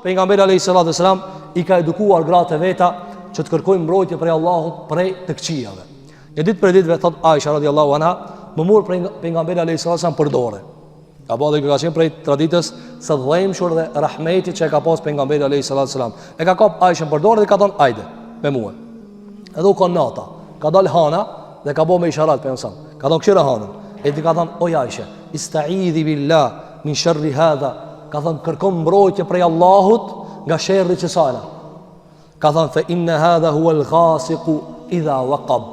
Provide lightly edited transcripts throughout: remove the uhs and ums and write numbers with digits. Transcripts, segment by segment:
Pejgamberi alayhis salam I ka edukuar gratë veta që të kërkojnë mbrojtje prej Allahut prej të këqijave. Një ditë për ditëve thot Aisha radhiyallahu anha, më mor pejgamberi alayhis salam për dorë. Ka bëu ka qenë prej traditës së dhëmshur dhe rahmetit që e ka pas pejgamberi alayhis salam. E ka kap Aishën për dorë dhe ka thonë ajde me mua. Edhe u kon nata, ka dal Hana dhe ka bëu me isharat pejgamberi. Ka thonë këshira Hana. E di ka thonë o Aisha, ista'idhi billah min sharri hadha. Ka thonë kërkom mbrojtje prej Allahut nga sherri që sajna. Ka thonë fe inna hadha hua al-ghasiqu idha waqab.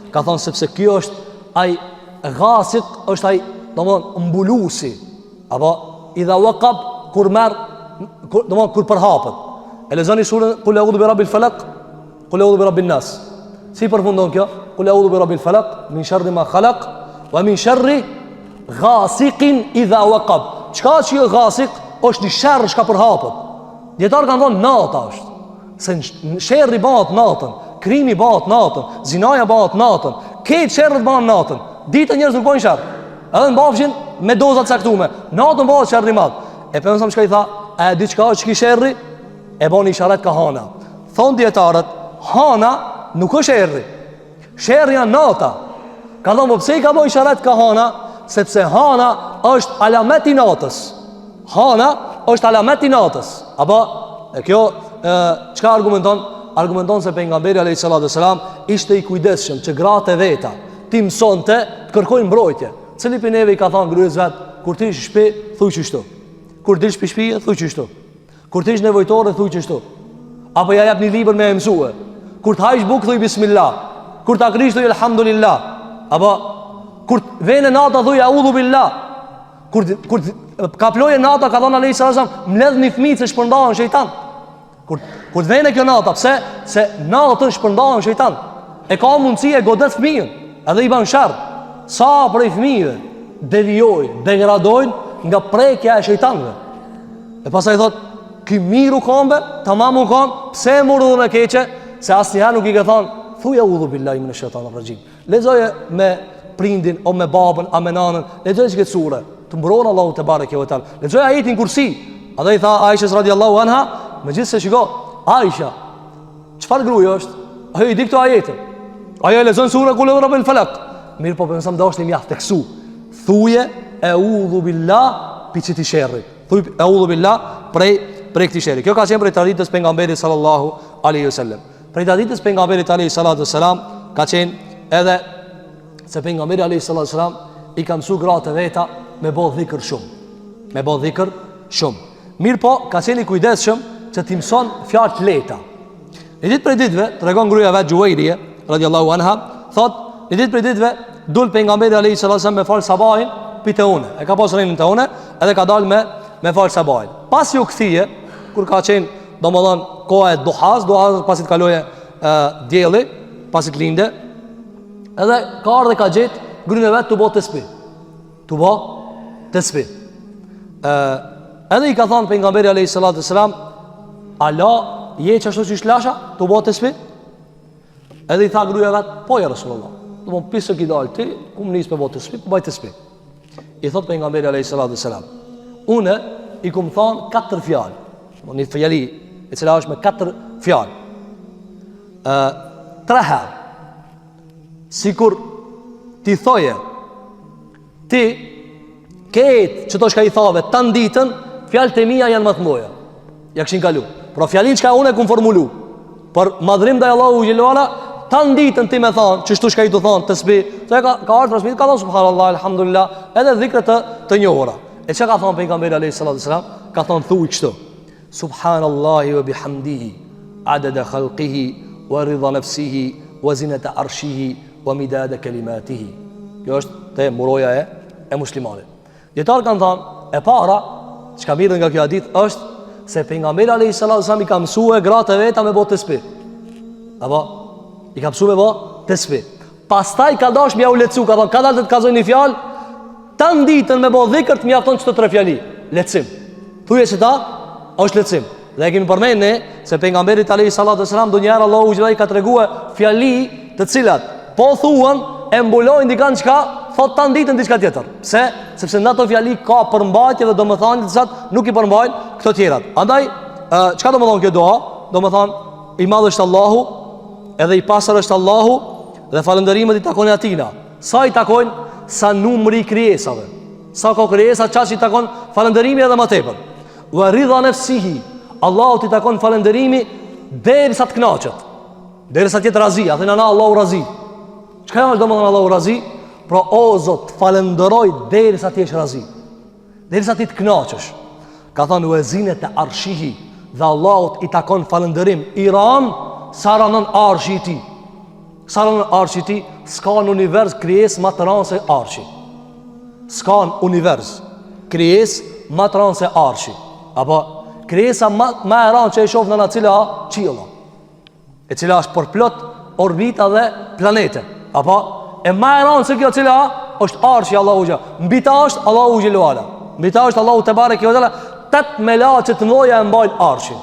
Ka thonë sepse kjo është ai ghasiq, është ai domthon mbulusi. Apo idha waqab kur merr domthon kur përhapet. E lexoni surën Qul a'udhu bi rabbil falaq, Qul a'udhu bi rabbin nas. Si përfundon kjo? Qul a'udhu bi rabbil falaq min sharri ma khalaq wa min sharri ghasiqin idha waqab. Çka është ghasiq? Është një sherr që ka përhapet. Dietar kanë thonë nata është. Se sherri bëhet natën, krimi bëhet natën, zinaja bëhet natën, këtë sherrët bëhen natën. Ditën njerëz nuk bojnë sherr. Edhe mbafshin me doza të caktuara. Natën bëhet sherr I madh. E pensam çka I tha, a di çka është ky sherri? E bën isharat ka Hana. Thon dietarët, Hana nuk është sherri. Sherri janë nata. Ka thonë pse I ka bën isharat ka Hana? Sepse Hana është alamet I natës. Hana është alamet I natës. Apo e kjo çka argumenton? Argumenton se pejgamberi alayhis salam ishte I kujdesshëm që gratë veta ti mësonte të kërkojnë mbrojtje. Cili për neve I ka thënë gryes vet, kur ti ish shtëpi, thuaj kështu. Kur dish pi shtëpi, thuaj kështu. Kur ti ish nevojtore, thuaj kështu. Apo ja jap një libër me mësue. Kur të hajsh bukë, thuaj bismillah. Kur ta krish, thuaj alhamdulillah. Apo kur vjen nata, thuaj a'udhu billah. Kur ka ploje nata, ka thonë alayhis salam, mbledh një fëmijë se shpërndahen shejtan. Kur vjen kjo nata, pse? Se natën shpërndahen shejtan. E ka mundësi e godet fëmijën, edhe I bën sherr. Sa prej fëmijëve devijojnë, degradojnë nga prekja e shejtanëve. E pastaj thot, ky miru kombe, tamam u kom, pse e murdhën e keqe? Se asnjëherë nuk I ka thonë, thuaj a'udhu billahi minash shaitanir rajim. Lexoje me prindin o me babën, a me nanën, lexoje këtë sure. Të mbron Allahu te bareke ve teala. Lexoja ajetin Kursi. A do I tha Aishës radhiyallahu anha, megjithse shiko, Aisha, çfarë gruaja është? Ajo I di këto ajete. Ajo lexon surën Qul a'udhu birabbil falaq. Mirë po pensam dashni mjaft teksu. Thuje a'udhu billah pi çiti sherrit. Thuaj a'udhu billah prej këtij sherri. Kjo ka qenë prej traditës pejgamberit sallallahu alaihi wasallam. Prej traditës pejgamberit alaihi salatu wasalam ka qenë edhe se pejgamberi alaihi salatu wasalam I ka mësuar gratë veta me bë dhikr shumë. Me bë dhikr shumë. Mirë po, ka qenë I kujdesshëm që t'i mëson fjalë të lehta. Një ditë prej ditëve, tregon gruaja vet Juwayrije radhiyallahu anha, thot, një ditë prej ditëve dul pejgamberi alayhis salam me fal sabahin pite une. E ka pas rënë te une, edhe ka dalë me fal sabahin. Pasi u kthie, kur ka qenë domodin koha e duhas pasi të kaloje dielli, pasi të linde, edhe ka ardhe ka gjetë gruën e vet të bëj tesbih. Të bëj tesbih. Edhe I ka thënë pejgamberi alayhis salam, ala je çashtu si shlasha, të bëj tesbih? Edhe I tha gruaja vet, po ja Rasulullah. Do të pisë që dal ti, ku më nis me bëj tesbih, po bëj tesbih. I thot pejgamberi alayhis salam, unë I kum thon 4 fjalë. Një fjali e cila është me 4 fjalë. 3 herë. Sikur ti thoje ti ketë që to shka I thave tan ditën, fjalët e mia janë më të mëdha. Ja kishin kalu. Por fjalin çka unë e kum formulu. Por madhrim ndaj Allahu xhelala tan ditën ti më thon, çështu shka I do thon tesbih, se ka ardhur transmetim, ka thon subhanallahu alhamdulillah, edhe dhikra të njohura. E çka ka thon pejgamberi alayhis salam? Ka thon thuaj kështu. Subhanallahi wa bihamdihi adada khalqihi wa ridha nafsihi wa zinata arshihi wa midada kalimatihi. Kjo është te muroja e muslimanit. Dietar kanë thënë, e para, çka mirë nga kjo hadith është se pejgamberi alayhis salam I ka mësuar gratë veta me botë tesbih. Apo I ka mësuar me botë tesbih. Pastaj ka dash mja u lecu, ka thënë, ka dalë të kazoj një fjalë, tan ditën me botë dhikr të mjafton çto 3 fjali. Lecim. Thuje se ta është lecim. Dhe e kemi përmendë se pejgamberi alayhis salam donjëherë Allahu xhelai ka treguar fjali të cilat po thuan e mbulojnë dikant çka thot tan ditën diçka tjetër. Pse? Sepse në ato fjali ka përmbajtje dhe domethënie të cilat nuk I përmbajnë këto tjerat. Andaj çka do të thonë kjo dua? Do të thonë i madh është Allahu, edhe i pastër është Allahu, dhe falënderimet i takojnë atina. Sa i takojnë? Sa numri i krijesave. Sa ka krijesa, çfarë i takon falënderimi edhe më tepër. Wa ridha nafsihi. Allahu ti takon falënderimi derisa të kënaqet. Derisa të jetë razi, atë na Allahu razi. Çka është domethënë Allahu razi? Pra o Zot, falenderoj derisa ti jesh razi. Derisa ti të kënaqesh. Ka thënë uzinet e arshihi, dhe Allahut i takon falënderim Iran sa ranon arshi i tij. Sa ranon arshi i tij, s'ka në univers krijesë më të rëndë se arshi. S'ka në univers krijesë më të rëndë se arshi. Apo krijesa më e rëndë që e shoh në atë cila qiella, e cila është përplot orbita dhe planete. Apo e më e rëndë se kjo cila është arshi Allahu xha. Mbi ta është Allahu xhelala. Mbi ta është Allahu te bareke ve teala. 8 melaçe të mëdha e mbajnë arshin.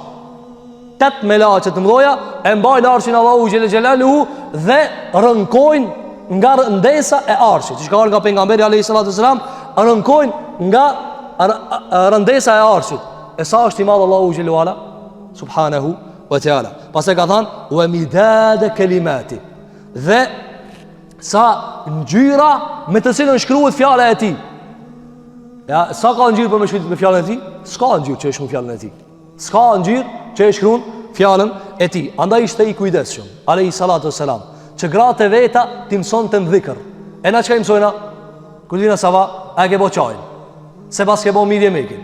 8 melaçe të mëdha e mbajnë arshin Allahu xhelaluhu dhe rënkojnë nga rëndesa e arshit. Siç ka thënë nga pejgamberi alayhis salam, rënkojnë nga rëndesa e arshit. E sa është i madh Allahu xhelala subhanahu wa taala. Pastaj ka thënë wa midad kalimati. Dhe sa ngjyra me të cilën shkruhet fjala e tij. Ja, sa ka ngjyrë për me shkruar me fjalën e tij? S'ka ngjyrë që e shkruan fjalën e tij. S'ka ngjyrë që e shkruan fjalën e tij. Andaj ishte i kujdesshëm, alayhi salatu wassalam, që gratë e veta ti mësonte në dhikr. E na çka i mësojna? Kur vina sava, a ke bo çajin? Se pas ke bo midje mekin.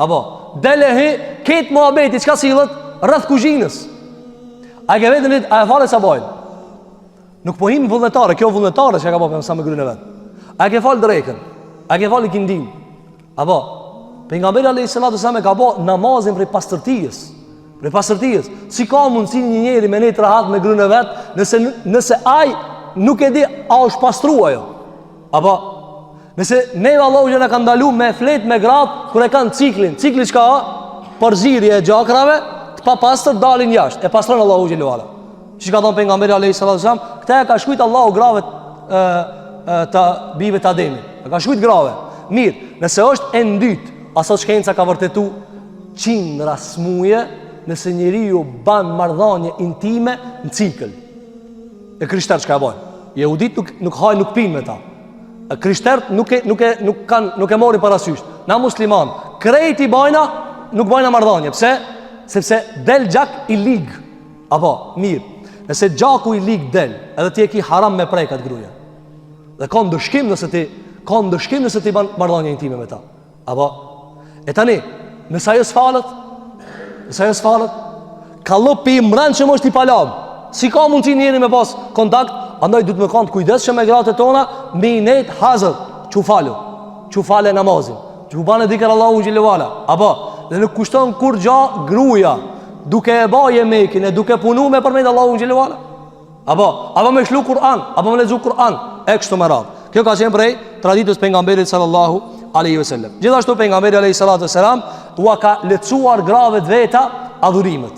Apo, delehi ket muhabeti, çka sillet rreth kuzhinës. A ke vetëm a e fale sa bojnë? Nuk po him vullnetare, kjo vullnetare që ka bo sa me grynë vet. A ke fal drekën? A ke fal ikindin? Apo, pejgamberi alayhis salatu wasallam ka bë namazin për pastërtisë. Për pastërtisë. Si ka mundsi një njeri me net rahat me grynë vet, nëse ai nuk e di a është pastruar ajo. Apo, nëse ne Allahu na ka ndaluar me flet me gratë kur e kanë ciklin. Cikli çka? Përzirje e gjakrave, të papastër dalin jashtë. E pastron Allahu xhelalu ala. Siç ka thënë pejgamberi alayhis salatu wasallam, këtë e ka shkruajt Allahu grave të bijve të Ademit. E ka shkruajt grave. Mirë, nëse është e ndytë, aso shkenca ka vërtetu qindra smuje nëse njeriu ban marrëdhënie intime në cikël. E krishterët çka bojnë? Jehudit nuk hajnë, nuk pinë me ta. E krishterët nuk e morin parasysh. Na musliman, krejt i bajna, nuk bajna marrëdhënie. Pse? Sepse del gjak i lig. Apo, mirë, nëse gjaku i lig del, edhe ti e ki haram me prekat gruaja. Dhe ka ndëshkim nëse ti ban marrëdhënie intime me ta. Apo, e tani, nëse ajo s'falet, ka lëpi i mrenë që më është i palam. Si ka mundësi njeri me pas kontakt, andaj du të me kanë të kujdesshëm me gratë tona, me i nejt hazër, që fale namazin, që bane dikër Allahu xhelalu. Apo, dhe nuk kushton kur gja gruja, duke e baje mekin, e duke punu me përmend Allahu xhelalu. Apo me shlu Kur'an, apo me lexu Kur'an, e kështu me radhë. Kjo ka qenë prej traditës pejgamberit sallallahu alaihi wasallam. Gjithashtu pejgamberi alayhi salatu wasalam ua ka lecuar grave të veta adhurimet.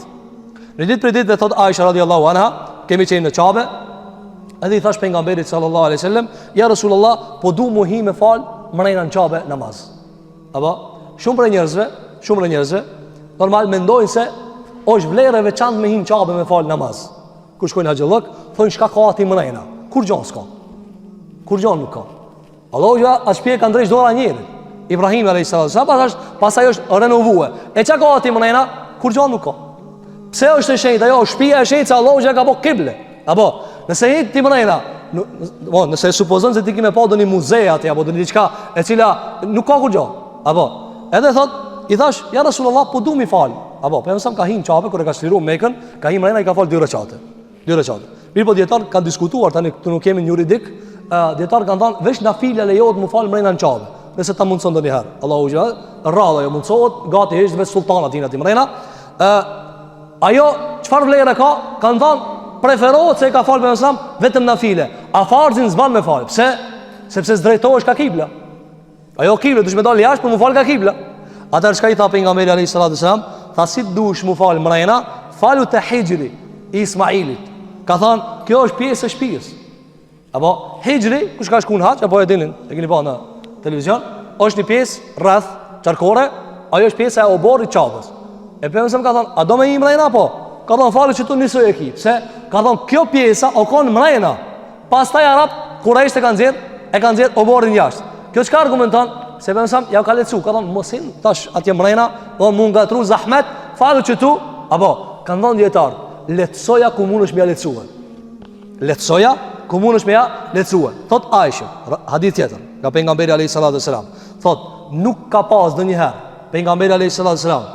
Në ditë për ditë dhe thot Aisha radiallahu anha, kemi qenë në Qabe, edhe i thash pejgamberit sallallahu alaihi wasallam, ja Rasulullah, po du mu hi me fal mrejna në Qabe namaz. Apo shumë për njerëzve normal mendojnë se është vlerë e veçantë me hi në Qabe me fal namaz. Kur shkojnë haxhillok, thonë çka ka ati mrejna. Kur gjon s'ka. Kur gjon nuk ka. Allahu ja as pje ka ndresh dora njerit. Ibrahim alayhis salam pastaj është renovuar. E çka ka ati mrejna? Kur gjon nuk ka. Pse është e shenjtë? Ajo shtëpia e shenjtë se Allahu ja ka bë kible. Apo, nëse i ti mrejna, nëse supozon se ti ke me pa doni muze aty apo doni diçka e cila nuk ka kur gjon. Apo, edhe thot, i thash, ja Rasulullah, po du mi fal. Apo, po mëson ka him Qabe kur e ka shliruar Mekën, ka him mrejna i ka fal 2 recate. 2 recate. Mirë, po dietar kanë diskutuar tani këtu nuk kemi juridik. Dietar kanë thënë veç nafile lejohet mu fal mrejna në Qabe. Nëse ta mundson ndonjëherë. Allahu xhallah, rradha jo mundsohet, gati është vetë sultana tina ti mrejna. Ajo çfarë vlerë ka? Kanë thënë preferohet se e ka fal me mësam vetëm nafile. A farzin s'ban me fal. Pse? Sepse s'drejtohesh ka kibla. Ajo kibla duhet me dal jashtë për mu fal ka kibla. Atëherë çka i tha pejgamberi alayhis salatu wasalam, tha si dush mu fal mrejna, falu te hijri i Ismailit. Ka thënë kjo është pjesë e shtëpisë. Apo hijri, kush ka shkuar në hax apo e dinin, e keni pa në televizion, është një pjesë rreth çarkore, ajo është pjesa e oborrit Çapës. E pejgamberi ka thonë, a do me i mrejna po? Ka thonë, falë që tu nisoj e ki. Pse? Ka thonë, kjo pjesa o konë mrejna. Pastaj Arab, Kurajsh e kanë nxjerr oborrin jashtë. Kjo çka argumenton? Se pejgamberi ja ka lecu, ka thonë, mosin tash atje mrejna, do mund gatru zahmet, falë që tu, apo kanë thonë dietar, letsoja ku mundesh me ja lecuë. Letsoja ku mundesh me ja lecuë. Thot Aisha, hadith tjetër, nga pejgamberi alayhis salatu wasalam. Thot, nuk ka pas ndonjëherë pejgamberi alayhis salatu wasalam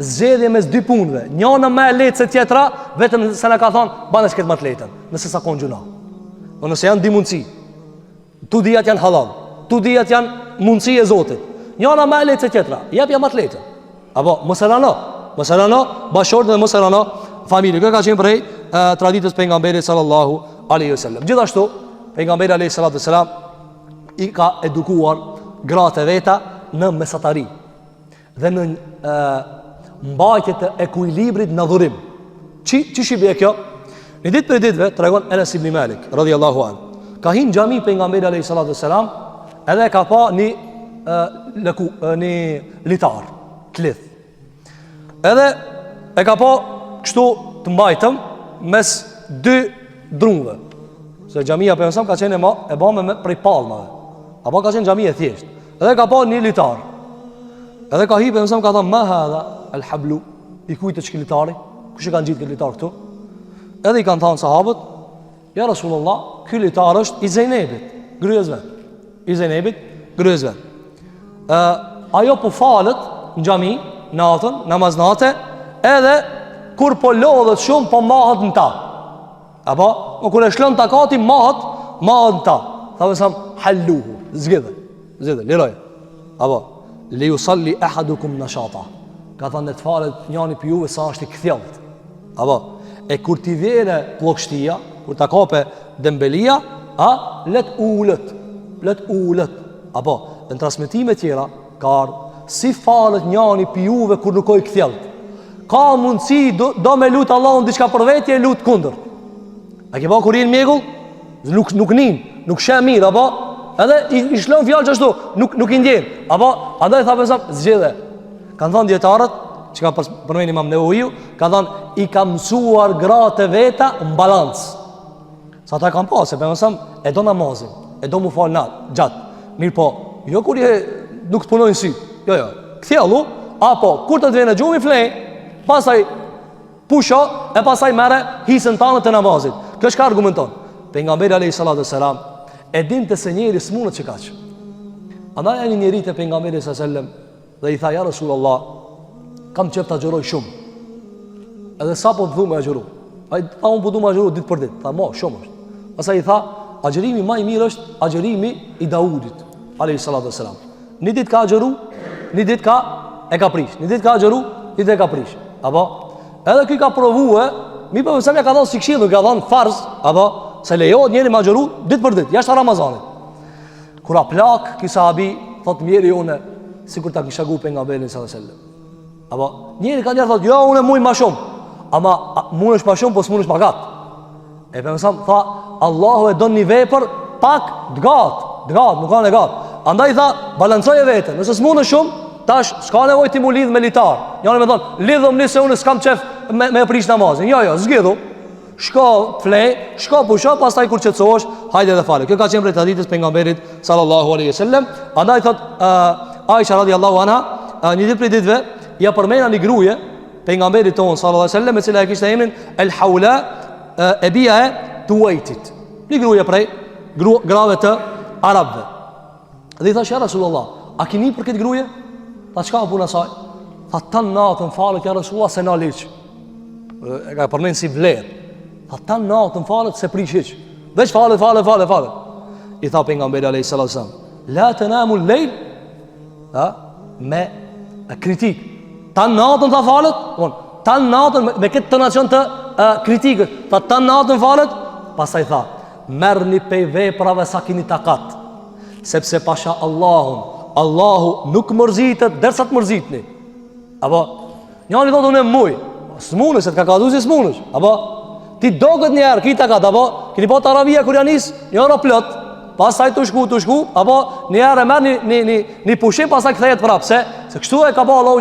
zgjedhje mes dy punëve, njëna më e lehtë se tjetra, vetëm se na ka thonë banesh këtë më të lehtën, nëse sa kon gjuna. Po nëse janë di mundësi, tu dijat janë halal, tu dijat janë mundësi e Zotit. Njëna më e lehtë se tjetra, jep ja më të lehtën. Apo mos e lano bashkë dhe mos e lano familje. Kjo ka qenë prej traditës pejgamberit sallallahu alaihi wasallam. Gjithashtu pejgamberi alayhis salatu wasalam i ka edukuar gratë e veta në mesatari dhe në mbajtje të ekuilibrit në dhurim. Çi shibje kjo? Në ditë për ditëve tregon Enes ibn Malik radhiyallahu anhu. Ka hyrë në xhami pejgamberi alayhis salatu wasalam, edhe ka pa një litar, klith. Edhe e ka pa kështu të mbajtëm mes dy drunve. Se xhamia pejgamberi ka qenë e bëme prej palmave. Apo ka qenë xhami e thjeshtë. Edhe ka pa një litar. Edhe ka hyrë pejgamberi ka thënë, "Ma hadha al-hablu?" I kujtë çkilitari? Kush e ka ngjitur këtë litar këtu? Edhe i kanë thënë sahabët, "Ja Rasulullah, ky litar është i Zejnebit, gryes vet." I Zejnebit, gryes vet. Ajo po falet në xhami natën, namaznate, edhe kur po lodhet shumë po mahet në ta. Apo kur e shlon takati mahet në ta. Tha sa halluhu, zgjidhe, liroj. Apo li yusalli ahadukum nashata. Ka thënë të falet njëri për juve sa është i kthjellt. Apo e kur ti vjen pllokshtia, kur ta kape dembelia, let ulet. Apo në transmetime tjera ka si falet njëri për juve kur nuk oj kthjellt. Ka mundësi do me lut Allahun diçka për vetje, lut kundër. A ke pa kur i mjegull? Nuk nin, nuk sheh mirë, apo edhe i shlon fjalë ashtu, nuk i ndjen. Apo andaj tha pesam zgjedhë. Kan thënë dietarët, çka përmend Imam Nevoiu, ka thënë i ka mësuar gratë veta në balancë. Sa ata kanë pasë, pesam e do namazin, e do mu fal nat, gjatë. Mirë po, jo kur nuk të punojnë sy. Jo, kthjellu, apo kur të vjen xhumi flej, pastaj pusho e pastaj merre hisën tanë të namazit. Kjo çka argumenton? Pejgamberi alayhis salatu wasalam e dinte se njeri s'mundet që kaq. Andaj një njeri te pejgamberi sallallahu alaihi wasallam dhe i tha, ja Rasulullah, kam qef të agjëroj shumë. Edhe sa po të dhu me agjëru? Ai tha, unë po du me agjëru ditë për ditë. Tha, shumë është. Pastaj i tha, agjërimi më i mirë është agjërimi i Daudit alayhis salatu wasalam. Një ditë ka agjëru, një ditë e ka prish. Një ditë ka agjëru, një ditë e ka prish. Apo edhe ky ka provue, mi po mësëm ja ka dhënë si këshill, ka dhënë farz, apo se lejohet njëri me agjëru ditë për ditë, jashtë Ramazanit. Kur a plak ky sahabi, thot njëri unë sikur ta kisha gu pejgamberin sallallahu alajhi wasallam. Apo njëri ka thotë, jo unë muj më shumë, ama mundesh më shumë, po s'mundesh më gat. E pejgamberi tha, Allahu e don një vepër pak dgat, nuk ka ne gat. Andaj tha, balancoje veten, nëse s'mundesh shumë, tash s'ka nevojë ti mu lidh me litar. Njëri më thon, lidhom nëse unë s'kam qef me prish namazin. Jo, zgjidhu. Shko flej, shko pusho, pastaj kur qetësohesh, hajde dhe fale. Kjo ka qenë prej traditës pejgamberit sallallahu alaihi wasallam. Andaj thot Aisha radhiyallahu anha, një ditë prej ditëve ja përmenda një gruaje pejgamberit ton sallallahu alaihi wasallam, e cila e kishte emrin El Haula e bija e Tuwaitit. Një gruaje prej grave të arabëve. Dhe i thash, ja Rasulullah, a keni për këtë gruaje? Tha, çka puna saj? Tha, tan natën falet ja Rasulullah se na liç. E ka përmend si vlerë. Tha, tan natën falet se prish hiç. Veç falet. I tha pejgamberi alayhis salam, la tanamu al-layl, me kritik. Tan natën tha falet, tan natën me këtë tonacion të kritikës. Tha, tan natën falet, pastaj tha, merrni pe veprave sa keni takat. Sepse pasha Allahu nuk mërzitet derisa të mërzitni. Apo njëri thotë unë muj, s'munësh se të ka kaduzi s'munësh. Apo ti doget një herë kita kat, apo keni pa taravia kur janis, një orë plot, pastaj të shku, apo një herë merr një pushim pastaj kthehet prapë, se kështu e ka pa Allahu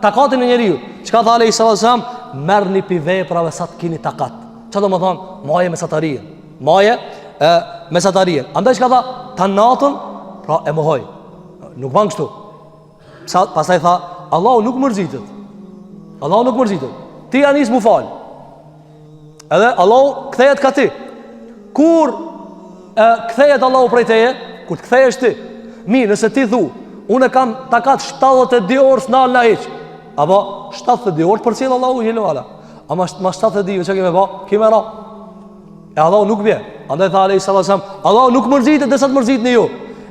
takatin e njeriu. Çka tha Ali sallallahu alaihi wasallam, merrni pi veprave sa të keni takat. Çfarë do të thonë? Maje mesatarien. Maje mesatarien. Andaj çka tha? Ta natën, pra e mohoj. Nuk van kështu. Pastaj tha, Allahu nuk mërzitet. Allahu nuk mërzitet. Ti anis mu fal. Edhe Allahu kthehet ka ti. Kur kthehet Allahu prej teje, kur të kthehesh ti. Mirë, nëse ti thu, unë kam takat 72 orë s'nal na hiç. Apo 72 orë përcjell Allahu xhelalu ala. Ama 72 çka kemë bë? Kemë ra. E Allahu nuk bie. Andaj tha alayhi sallallahu alaihi wasallam, Allahu nuk mërzitet derisa të mërzitni ju.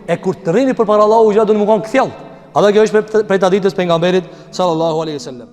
E kur të rrini përpara Allahu xhelalu do të më kanë kthjell. Alla kjo është prej traditës pejgamberit sallallahu alaihi wasallam.